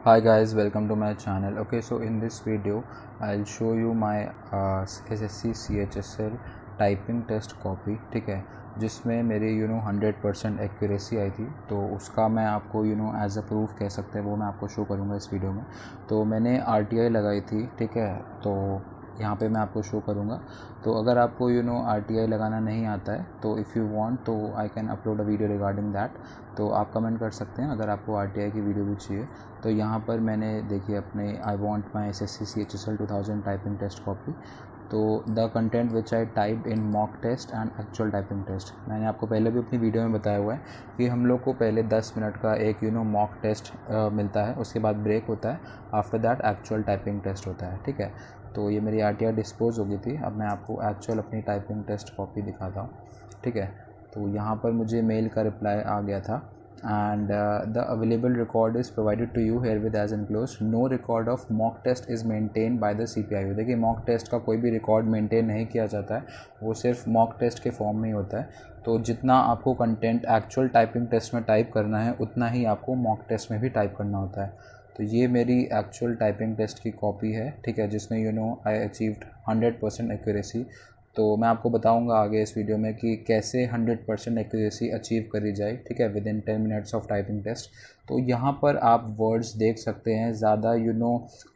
Hi guys, welcome to my channel. Okay, so in this video I'll show you my SSC CHSL typing test copy, ठीक है, जिसमें मेरी 100% accuracy आई थी। तो उसका मैं आपको एज अ प्रूफ कह सकते हैं, वो मैं आपको शो करूँगा इस वीडियो में। तो मैंने RTI लगाई थी, ठीक है, तो यहाँ पे मैं आपको शो करूँगा। तो अगर आपको RTI लगाना नहीं आता है तो इफ़ यू वांट तो I can upload a video regarding that. तो आप कमेंट कर सकते हैं अगर आपको RTI की वीडियो भी चाहिए। तो यहाँ पर मैंने देखिए अपने I want my SSC CHSL 2000 typing test copy. तो the content which I type in mock test and actual typing test, मैंने आपको पहले भी अपनी वीडियो में बताया हुआ है कि हम लोग को पहले 10 मिनट का एक मॉक टेस्ट मिलता है, उसके बाद ब्रेक होता है, after that actual typing test होता है, ठीक है। तो ये मेरी RTI डिस्पोज हो गई थी। अब मैं आपको एक्चुअल अपनी टाइपिंग टेस्ट कॉपी दिखाता हूँ, ठीक है। तो यहाँ पर मुझे मेल का रिप्लाई आ गया था and the available record is provided to you herewith as enclosed. No record of mock test is maintained by the CPIO। देखिए मॉक टेस्ट का कोई भी रिकॉर्ड मेंटेन नहीं किया जाता है, वो सिर्फ मॉक टेस्ट के फॉर्म में ही होता है। तो जितना आपको कंटेंट एक्चुअल टाइपिंग टेस्ट में टाइप करना है उतना ही आपको मॉक टेस्ट में भी टाइप करना होता है। तो ये मेरी एक्चुअल टाइपिंग टेस्ट की कॉपी है, ठीक है, जिसमें आई अचीव्ड 100% एक्यूरेसी। तो मैं आपको बताऊंगा आगे इस वीडियो में कि कैसे 100% एक्यूरेसी अचीव करी जाए, ठीक है, within 10 minutes of typing test. तो यहाँ पर आप वर्ड्स देख सकते हैं, ज़्यादा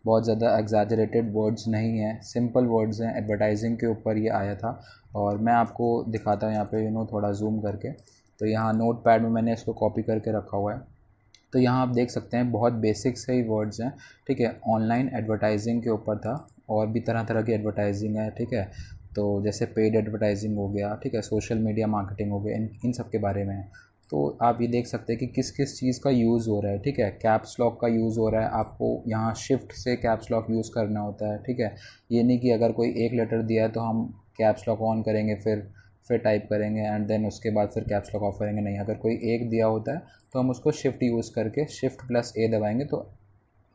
बहुत ज़्यादा एग्जैजरेटेड वर्ड्स नहीं हैं, सिंपल वर्ड्स हैं। एडवर्टाइजिंग के ऊपर ये आया था और मैं आपको दिखाता हूँ यहाँ पे थोड़ा जूम करके। तो यहाँ नोट पैड में मैंने इसको कॉपी करके रखा हुआ है। तो यहाँ आप देख सकते हैं बहुत बेसिक से ही वर्ड्स हैं, ठीक है। ऑनलाइन एडवर्टाइजिंग के ऊपर था, और भी तरह तरह की एडवर्टाइजिंग है, ठीक है। तो जैसे पेड एडवर्टाइजिंग हो गया, ठीक है, सोशल मीडिया मार्केटिंग हो गया, इन सब के बारे में है। तो आप ये देख सकते हैं कि किस किस चीज़ का यूज़ हो रहा है, ठीक है। कैप्स लॉक का यूज़ हो रहा है, आपको यहाँ शिफ्ट से कैप्स लॉक यूज़ करना होता है, ठीक है। ये नहीं कि अगर कोई एक लेटर दिया है तो हम कैप्स लॉक ऑन करेंगे फिर टाइप करेंगे एंड देन उसके बाद फिर कैप्स लॉक ऑफ करेंगे, नहीं। अगर कोई एक दिया होता है तो हम उसको शिफ्ट यूज़ करके Shift+A दबाएंगे तो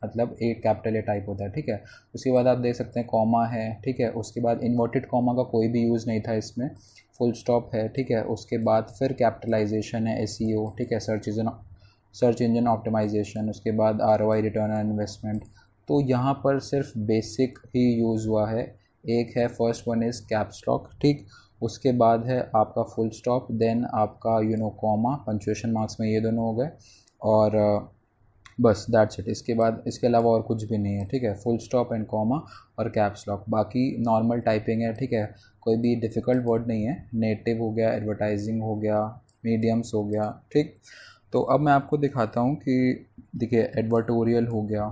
मतलब ए कैपिटल ए टाइप होता है, ठीक है। उसके बाद आप देख सकते हैं कॉमा है, ठीक है। उसके बाद इन्वर्टेड कॉमा का कोई भी यूज़ नहीं था इसमें, फुल स्टॉप है, ठीक है। उसके बाद फिर कैपिटलाइजेशन है, SEO, ठीक है, सर्च इंजन ऑप्टिमाइजेशन। उसके बाद ROI, रिटर्न ऑन इन्वेस्टमेंट। तो यहाँ पर सिर्फ बेसिक ही यूज़ हुआ है। एक है, first one is caps lock, ठीक। उसके बाद है आपका फुल स्टॉप, देन आपका कॉमा, पंक्चुएशन मार्क्स में ये दोनों हो गए, और बस दैट्स इट। इसके बाद इसके अलावा और कुछ भी नहीं है, ठीक है। फुल स्टॉप एंड कॉमा और कैप्स लॉक, बाकी नॉर्मल टाइपिंग है, ठीक है। कोई भी डिफ़िकल्ट वर्ड नहीं है। नेटिव हो गया, एडवर्टाइजिंग हो गया, मीडियम्स हो गया, ठीक। तो अब मैं आपको दिखाता हूँ कि देखिए एडवर्टोरियल हो गया,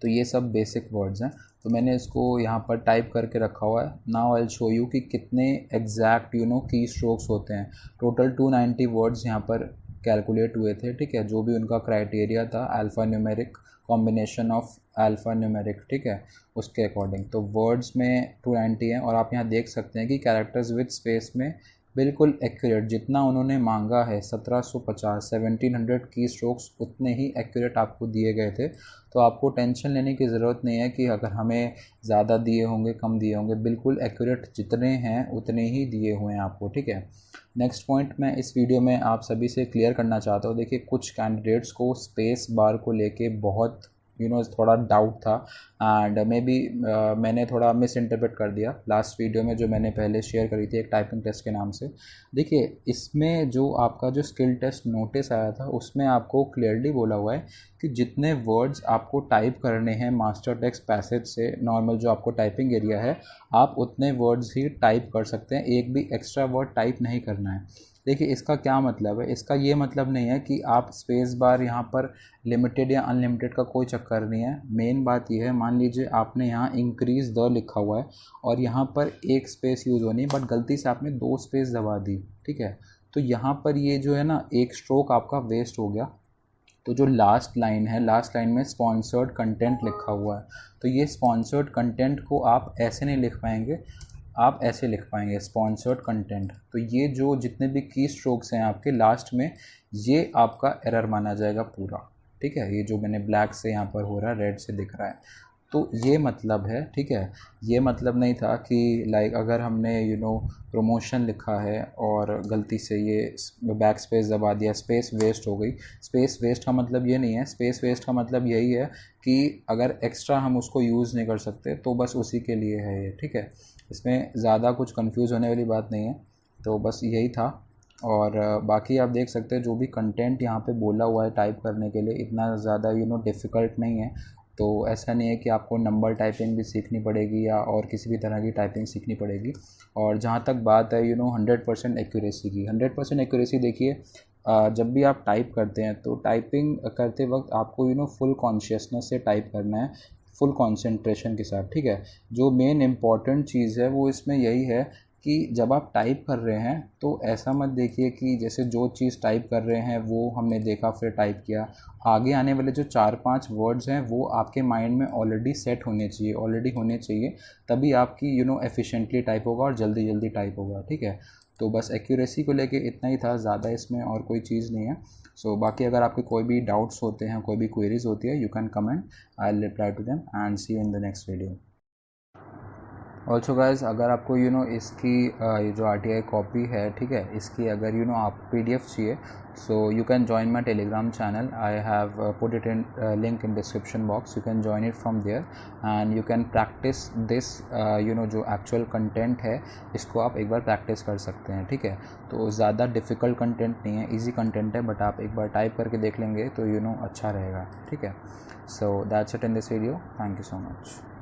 तो ये सब बेसिक वर्ड्स हैं। तो मैंने इसको यहाँ पर टाइप करके रखा हुआ है। Now I will show you कि कितने एग्जैक्ट की स्ट्रोक्स होते हैं। टोटल 290 वर्ड्स यहाँ पर कैलकुलेट हुए थे, ठीक है, जो भी उनका क्राइटेरिया था, alpha numeric combination of alpha numeric, ठीक है, उसके अकॉर्डिंग। तो वर्ड्स में 290 हैं, और आप यहाँ देख सकते हैं कि कैरेक्टर्स विद स्पेस में बिल्कुल एक्यूरेट, जितना उन्होंने मांगा है 1750 की स्ट्रोक्स उतने ही एक्यूरेट आपको दिए गए थे। तो आपको टेंशन लेने की ज़रूरत नहीं है कि अगर हमें ज़्यादा दिए होंगे, कम दिए होंगे, बिल्कुल एक्यूरेट जितने हैं उतने ही दिए हुए हैं आपको, ठीक है। नेक्स्ट पॉइंट मैं इस वीडियो में आप सभी से क्लियर करना चाहता हूँ। देखिए कुछ कैंडिडेट्स को स्पेस बार को लेके बहुत थोड़ा डाउट था, एंड मे बी मैंने थोड़ा मिस इंटरप्रेट कर दिया लास्ट वीडियो में जो मैंने पहले शेयर करी थी एक टाइपिंग टेस्ट के नाम से। देखिए इसमें जो आपका जो स्किल टेस्ट नोटिस आया था उसमें आपको क्लियरली बोला हुआ है कि जितने वर्ड्स आपको टाइप करने हैं मास्टर टेक्स्ट पैसेज से, नॉर्मल जो आपको टाइपिंग एरिया है, आप उतने वर्ड्स ही टाइप कर सकते हैं, एक भी एक्स्ट्रा वर्ड टाइप नहीं करना है। देखिए इसका क्या मतलब है, इसका ये मतलब नहीं है कि आप स्पेस बार यहाँ पर लिमिटेड या अनलिमिटेड का कोई चक्कर नहीं है। मेन बात यह है, मान लीजिए आपने यहाँ इंक्रीज़ द लिखा हुआ है और यहाँ पर एक स्पेस यूज़ होनी है, बट गलती से आपने 2 स्पेस दबा दी, ठीक है। तो यहाँ पर ये जो है ना, एक स्ट्रोक आपका वेस्ट हो गया। तो जो लास्ट लाइन है, लास्ट लाइन में स्पॉन्सर्ड कंटेंट लिखा हुआ है, तो ये स्पॉन्सर्ड कंटेंट को आप ऐसे नहीं लिख पाएंगे, आप ऐसे लिख पाएंगे स्पॉन्सर्ड कंटेंट। तो ये जो जितने भी की स्ट्रोक्स हैं आपके लास्ट में, ये आपका एरर माना जाएगा पूरा, ठीक है। ये जो मैंने ब्लैक से यहाँ पर हो रहा है, रेड से दिख रहा है। तो ये मतलब है, ठीक है। ये मतलब नहीं था कि लाइक अगर हमने प्रमोशन लिखा है और गलती से ये बैक स्पेस दबा दिया, स्पेस वेस्ट हो गई। स्पेस वेस्ट का मतलब ये नहीं है, स्पेस वेस्ट का मतलब यही है कि अगर एक्स्ट्रा हम उसको यूज़ नहीं कर सकते तो बस उसी के लिए है ये, ठीक है। इसमें ज़्यादा कुछ कंफ्यूज होने वाली बात नहीं है, तो बस यही था। और बाकी आप देख सकते हैं जो भी कंटेंट यहाँ पे बोला हुआ है टाइप करने के लिए, इतना ज़्यादा डिफ़िकल्ट नहीं है। तो ऐसा नहीं है कि आपको नंबर टाइपिंग भी सीखनी पड़ेगी या और किसी भी तरह की टाइपिंग सीखनी पड़ेगी। और जहाँ तक बात है 100% एक्यूरेसी की, 100% एक्यूरेसी देखिए, जब भी आप टाइप करते हैं तो टाइपिंग करते वक्त आपको फुल कॉन्शियसनेस से टाइप करना है, फुल कंसंट्रेशन के साथ, ठीक है। जो मेन इम्पॉर्टेंट चीज़ है वो इसमें यही है कि जब आप टाइप कर रहे हैं तो ऐसा मत देखिए कि जैसे जो चीज़ टाइप कर रहे हैं वो हमने देखा फिर टाइप किया। आगे आने वाले जो 4-5 वर्ड्स हैं वो आपके माइंड में ऑलरेडी सेट होने चाहिए, तभी आपकी एफिशिएंटली टाइप होगा और जल्दी जल्दी टाइप होगा, ठीक है। तो बस एक्यूरेसी को लेके इतना ही था, ज़्यादा इसमें और कोई चीज़ नहीं है। सो बाकी अगर आपके कोई भी डाउट्स होते हैं, कोई भी क्वेरीज होती है, you can comment, I will reply to them and see you in the next video. Also guys, अगर आपको इसकी ये जो RTI कॉपी है, ठीक है, इसकी अगर आप PDF चाहिए, so you can join my Telegram channel. I have put it in link in description box, you can join it from there and you can practise this जो एक्चुअल कंटेंट है, इसको आप एक बार प्रैक्टिस कर सकते हैं, ठीक है। तो ज़्यादा डिफ़िकल्ट कंटेंट नहीं है, ईजी कंटेंट है, बट आप एक बार टाइप करके देख लेंगे तो अच्छा रहेगा, ठीक है। So that's it in this video, thank you so much.